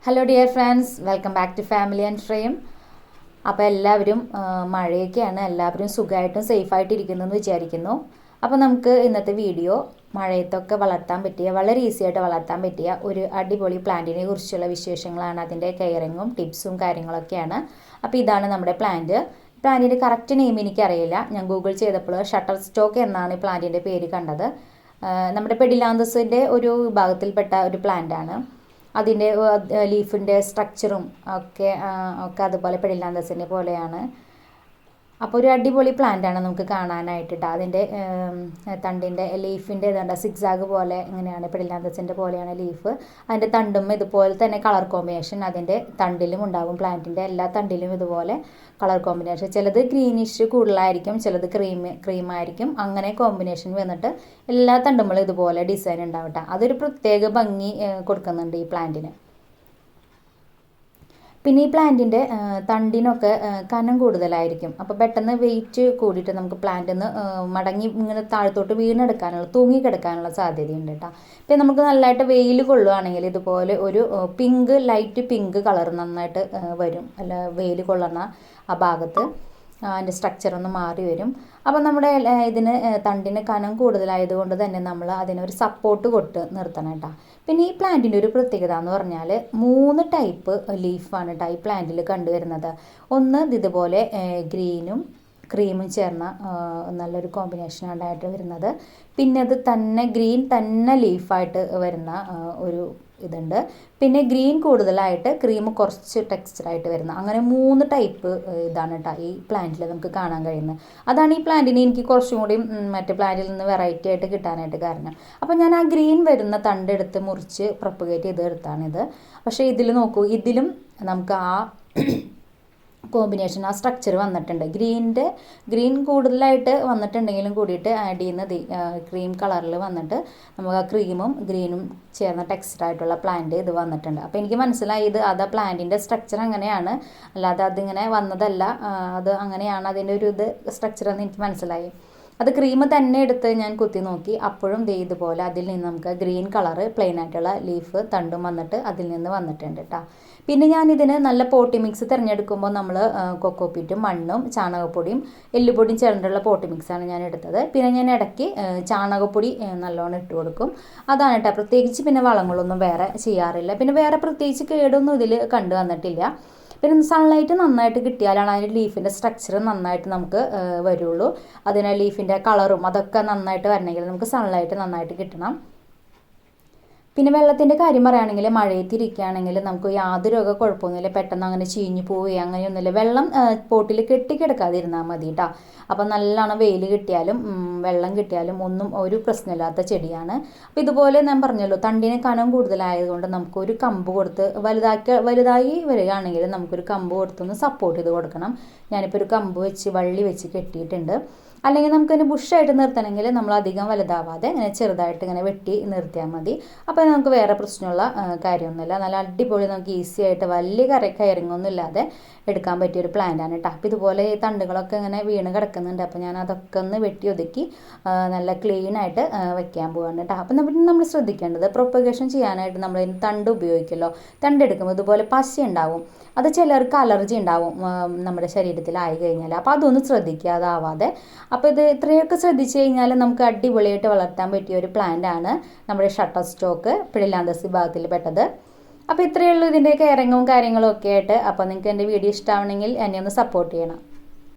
Hello dear friends, welcome back to family and frame. അപ്പോൾ എല്ലാവരും മഴയൊക്കെയാണ്, എല്ലാവരും സുഖമായിട്ടും സേഫായിട്ട് ഇരിക്കുന്നതെന്ന് വിചാരിക്കുന്നു. അപ്പോൾ നമുക്ക് ഇന്നത്തെ വീഡിയോ മഴയത്തൊക്കെ വളർത്താൻ പറ്റിയ, വളരെ ഈസി ആയിട്ട് വളർത്താൻ പറ്റിയ ഒരു അടിപൊളി പ്ലാന്റിനെ കുറിച്ചുള്ള വിശേഷങ്ങളാണ്. അതിൻ്റെ കെയറിങ്ങും ടിപ്സും കാര്യങ്ങളൊക്കെയാണ്. അപ്പോൾ ഇതാണ് നമ്മുടെ പ്ലാന്റിൻ്റെ കറക്റ്റ് നെയിം എനിക്കറിയില്ല. ഞാൻ ഗൂഗിൾ ചെയ്തപ്പോൾ ഷട്ടർ സ്റ്റോക്ക് എന്നാണ് ഈ പ്ലാന്റിൻ്റെ പേര് കണ്ടത്. നമ്മുടെ പെഡിലാന്തസിൻ്റെ ഒരു വിഭാഗത്തിൽപ്പെട്ട ഒരു പ്ലാന്റാണ്. അതിൻ്റെ ലീഫിൻ്റെ സ്ട്രക്ചറും ഒക്കെ അതുപോലെ പെഡിലാന്തസിൻ്റെ പോലെയാണ്. അപ്പോൾ ഒരു അടിപൊളി പ്ലാന്റാണ് നമുക്ക് കാണാനായിട്ട്. അതിൻ്റെ തണ്ടിൻ്റെ ലീഫിൻ്റെ ഇതുണ്ട്, സിക്സാഗ് പോലെ ഇങ്ങനെയാണ്. പെഡിലാന്തസിൻ്റെ പോലെയാണ് ലീഫ്. അതിൻ്റെ തണ്ടും ഇതുപോലെ തന്നെ കളർ കോമ്പിനേഷൻ അതിൻ്റെ തണ്ടിലും ഉണ്ടാകും. പ്ലാന്റിൻ്റെ എല്ലാ തണ്ടിലും ഇതുപോലെ കളർ കോമ്പിനേഷൻ. ചിലത് ഗ്രീനിഷ് കൂടുതലായിരിക്കും, ചിലത് ക്രീമായിരിക്കും. അങ്ങനെ കോമ്പിനേഷൻ വന്നിട്ട് എല്ലാ തണ്ടുമ്പോഴും ഇതുപോലെ ഡിസൈൻ ഉണ്ടാവട്ടെ. അതൊരു പ്രത്യേക ഭംഗി കൊടുക്കുന്നുണ്ട് ഈ പ്ലാന്റിന്. പിന്നെ ഈ പ്ലാന്റിൻ്റെ തണ്ടിനൊക്കെ കനം കൂടുതലായിരിക്കും. അപ്പോൾ പെട്ടെന്ന് വെയിറ്റ് കൂടിയിട്ട് നമുക്ക് പ്ലാന്റിൽ നിന്ന് മടങ്ങി ഇങ്ങനെ താഴത്തോട്ട് വീണെടുക്കാനുള്ള, തൂങ്ങിക്കിടക്കാനുള്ള സാധ്യതയുണ്ട് കേട്ടോ. പിന്നെ നമുക്ക് നല്ലതായിട്ട് വെയിൽ കൊള്ളുകയാണെങ്കിൽ ഇതുപോലെ ഒരു ലൈറ്റ് പിങ്ക് കളർ നന്നായിട്ട് വരും. അല്ല, വെയിൽ കൊള്ളുന്ന ആ ഭാഗത്ത് അതിൻ്റെ സ്ട്രക്ചറൊന്ന് മാറി വരും. അപ്പം നമ്മുടെ ഇതിന് തണ്ടിന് കനം കൂടുതലായതുകൊണ്ട് തന്നെ നമ്മൾ അതിനൊരു സപ്പോർട്ട് കൊടുത്ത് നിർത്തണം കേട്ടോ. പിന്നെ ഈ പ്ലാന്റിൻ്റെ ഒരു പ്രത്യേകത എന്ന് പറഞ്ഞാൽ 3 ടൈപ്പ് ലീഫാണ് കേട്ടോ ഈ പ്ലാന്റിൽ കണ്ടുവരുന്നത്. ഒന്ന് ഇതുപോലെ ഗ്രീനും ക്രീമും ചേർന്ന നല്ലൊരു കോമ്പിനേഷനായിട്ട് വരുന്നത്. പിന്നെ അത് തന്നെ ഗ്രീൻ തന്നെ ലീഫായിട്ട് വരുന്ന ഒരു ഇതുണ്ട്. പിന്നെ ഗ്രീൻ കൂടുതലായിട്ട് ക്രീം കുറച്ച് ടെക്സ്ചറായിട്ട് വരുന്ന, അങ്ങനെ 3 ടൈപ്പ് ഇതാണ് കേട്ടോ ഈ പ്ലാന്റിൽ നമുക്ക് കാണാൻ കഴിയുന്നത്. അതാണ് ഈ പ്ലാന്റിനെ എനിക്ക് കുറച്ചും കൂടി മറ്റേ പ്ലാന്റിൽ നിന്ന് വെറൈറ്റി ആയിട്ട് കിട്ടാനായിട്ട് കാരണം. അപ്പോൾ ഞാൻ ആ ഗ്രീൻ വരുന്ന തണ്ടെടുത്ത് മുറിച്ച് പ്രൊപ്പഗേറ്റ് ചെയ്ത് എടുത്താണിത്. പക്ഷേ ഇതിൽ നോക്കൂ, ഇതിലും നമുക്ക് ആ കോമ്പിനേഷൻ, ആ സ്ട്രക്ചർ വന്നിട്ടുണ്ട്. ഗ്രീൻ കൂടുതലായിട്ട് വന്നിട്ടുണ്ടെങ്കിലും കൂടിയിട്ട് ആഡ് ചെയ്യുന്നത് ക്രീം കളറിൽ വന്നിട്ട് നമുക്ക് ആ ക്രീമും ഗ്രീനും ചേർന്ന ടെക്സ്ചറായിട്ടുള്ള പ്ലാന്റ് ഇത് വന്നിട്ടുണ്ട്. അപ്പോൾ എനിക്ക് മനസ്സിലായി അത് പ്ലാന്റിൻ്റെ സ്ട്രക്ചർ അങ്ങനെയാണ്, അല്ലാതെ അതിങ്ങനെ വന്നതല്ല. അത് അങ്ങനെയാണ് അതിൻ്റെ ഒരു സ്ട്രക്ചർ എന്ന് എനിക്ക് മനസ്സിലായി. അത് ക്രീം തന്നെ എടുത്ത് ഞാൻ കുത്തി നോക്കി. അപ്പോഴും ഇതുപോലെ അതിൽ നിന്ന് നമുക്ക് ഗ്രീൻ കളറ് പ്ലെയിൻ ആയിട്ടുള്ള ലീഫ് തണ്ടും വന്നിട്ട് അതിൽ നിന്ന് വന്നിട്ടുണ്ട് കേട്ടോ. പിന്നെ ഞാനിതിന് നല്ല പോട്ടി മിക്സ് തിരഞ്ഞെടുക്കുമ്പോൾ നമ്മൾ കൊക്കോപ്പീറ്റും മണ്ണും ചാണകപ്പൊടിയും എല്ലുപൊടിയും ചേർന്നിട്ടുള്ള പോട്ടി മിക്സാണ് ഞാൻ എടുത്തത്. പിന്നെ ഞാൻ ഇടയ്ക്ക് ചാണകപ്പൊടി നല്ലോണം ഇട്ട് കൊടുക്കും. അതാണ് കേട്ടോ. പ്രത്യേകിച്ച് പിന്നെ വളങ്ങളൊന്നും വേറെ ചെയ്യാറില്ല. പിന്നെ വേറെ പ്രത്യേകിച്ച് കേടൊന്നും ഇതിൽ കണ്ടു വന്നിട്ടില്ല. പിന്നെ സൺലൈറ്റ് നന്നായിട്ട് കിട്ടിയാലാണ് അതിൻ്റെ ലീഫിൻ്റെ സ്ട്രക്ചർ നന്നായിട്ട് നമുക്ക് വരുള്ളൂ. അതിന് ലീഫിൻ്റെ കളറും അതൊക്കെ നന്നായിട്ട് വരണമെങ്കിൽ നമുക്ക് സൺലൈറ്റ് നന്നായിട്ട് കിട്ടണം. പിന്നെ വെള്ളത്തിൻ്റെ കാര്യം പറയുകയാണെങ്കിൽ മഴയത്തിരിക്കുകയാണെങ്കിൽ നമുക്ക് യാതൊരു കുഴപ്പമൊന്നുമില്ല. പെട്ടെന്ന് അങ്ങനെ ചീഞ്ഞു പോവുകയോ അങ്ങനെയൊന്നുമില്ല. വെള്ളം പോട്ടിൽ കെട്ടിക്കിടക്കാതിരുന്നാൽ മതി കേട്ടോ. അപ്പം നല്ലോണം വെയിൽ കിട്ടിയാലും വെള്ളം കിട്ടിയാലും ഒന്നും ഒരു പ്രശ്നമില്ലാത്ത ചെടിയാണ്. അപ്പോൾ ഇതുപോലെ ഞാൻ പറഞ്ഞല്ലോ, തണ്ടിന് കനം കൂടുതലായതുകൊണ്ട് നമുക്കൊരു കമ്പ് കൊടുത്ത് വലുതായി വരികയാണെങ്കിൽ നമുക്കൊരു കമ്പ് കൊടുത്തൊന്ന് സപ്പോർട്ട് ചെയ്ത് കൊടുക്കണം. ഞാനിപ്പോൾ ഒരു കമ്പ് വെച്ച് വള്ളി വെച്ച് കെട്ടിയിട്ടുണ്ട്. അല്ലെങ്കിൽ നമുക്കതിന് ബുഷായിട്ട് നിർത്തണമെങ്കിൽ നമ്മൾ അധികം വലുതാവാതെ ഇങ്ങനെ ചെറുതായിട്ട് ഇങ്ങനെ വെട്ടി നിർത്തിയാൽ മതി. അപ്പോൾ നമുക്ക് വേറെ പ്രശ്നമുള്ള കാര്യമൊന്നുമില്ല. നല്ല അടിപൊളി നമുക്ക് ഈസി ആയിട്ട് വലിയ കയറിങ്ങൊന്നും ഇല്ലാതെ എടുക്കാൻ പറ്റിയൊരു പ്ലാന്റാണ് കേട്ടോ. അപ്പോൾ ഇതുപോലെ ഈ തണ്ടുകളൊക്കെ ഇങ്ങനെ വീണ് കിടക്കുന്നുണ്ട്. അപ്പോൾ ഞാൻ അതൊക്കെ ഒന്ന് വെട്ടി ഒതുക്കി നല്ല ക്ലീനായിട്ട് വെക്കാൻ പോവാണ് കേട്ടോ. അപ്പോൾ നമ്മൾ ശ്രദ്ധിക്കേണ്ടത്, പ്രൊപ്പഗേഷൻ ചെയ്യാനായിട്ട് നമ്മൾ തണ്ട് ഉപയോഗിക്കുമല്ലോ, തണ്ടെടുക്കുമ്പോൾ ഇതുപോലെ പശ ഉണ്ടാവും. അത് ചിലർക്ക് അലർജി ഉണ്ടാവും നമ്മുടെ ശരീരത്തിലായി കഴിഞ്ഞാൽ. അപ്പോൾ അതൊന്ന് ശ്രദ്ധിക്കുക, അതാവാതെ. അപ്പോൾ ഇത്രയൊക്കെ ശ്രദ്ധിച്ചു കഴിഞ്ഞാൽ നമുക്ക് അടിപൊളിയായിട്ട് വളർത്താൻ പറ്റിയ ഒരു പ്ലാന്റാണ് നമ്മുടെ ഷട്ടർ സ്റ്റോക്ക് പെഡിലാന്തസ് വിഭാഗത്തിൽ പെട്ടത്. അപ്പോൾ ഇത്രയേ ഉള്ളൂ ഇതിൻ്റെ കെയറിങ്ങും കാര്യങ്ങളും ഒക്കെ ആയിട്ട്. അപ്പോൾ നിങ്ങൾക്ക് എൻ്റെ വീഡിയോ ഇഷ്ടമാവണമെങ്കിൽ എന്നെ ഒന്ന് സപ്പോർട്ട് ചെയ്യണം.